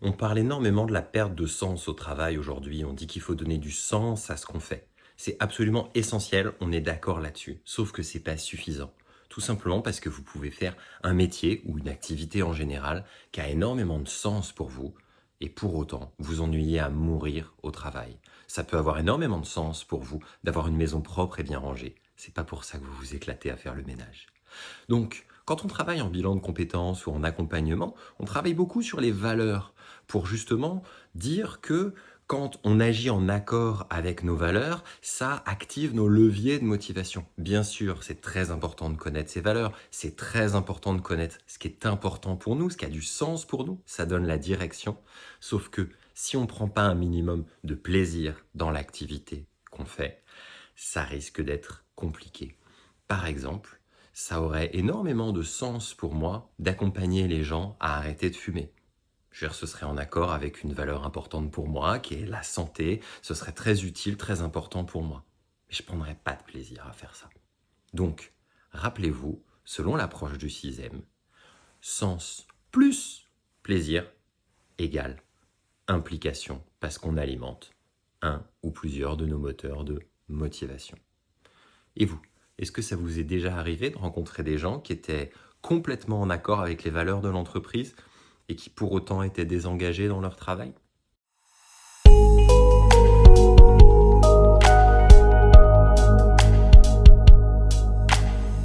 On parle énormément de la perte de sens au travail aujourd'hui. On dit qu'il faut donner du sens à ce qu'on fait. C'est absolument essentiel, on est d'accord là-dessus. Sauf que c'est pas suffisant. Tout simplement parce que vous pouvez faire un métier ou une activité en général qui a énormément de sens pour vous et pour autant vous ennuyez à mourir au travail. Ça peut avoir énormément de sens pour vous d'avoir une maison propre et bien rangée. C'est pas pour ça que vous vous éclatez à faire le ménage. Donc, quand on travaille en bilan de compétences ou en accompagnement, on travaille beaucoup sur les valeurs pour justement dire que quand on agit en accord avec nos valeurs, ça active nos leviers de motivation. Bien sûr, c'est très important de connaître ces valeurs, c'est très important de connaître ce qui est important pour nous, ce qui a du sens pour nous, ça donne la direction. Sauf que si on ne prend pas un minimum de plaisir dans l'activité qu'on fait, ça risque d'être compliqué. Par exemple, ça aurait énormément de sens pour moi d'accompagner les gens à arrêter de fumer. Je veux dire, ce serait en accord avec une valeur importante pour moi, qui est la santé. Ce serait très utile, très important pour moi. Mais je ne prendrais pas de plaisir à faire ça. Donc, rappelez-vous, selon l'approche du sixième, sens plus plaisir égale implication, parce qu'on alimente un ou plusieurs de nos moteurs de motivation. Et vous, est-ce que ça vous est déjà arrivé de rencontrer des gens qui étaient complètement en accord avec les valeurs de l'entreprise et qui pour autant étaient désengagés dans leur travail?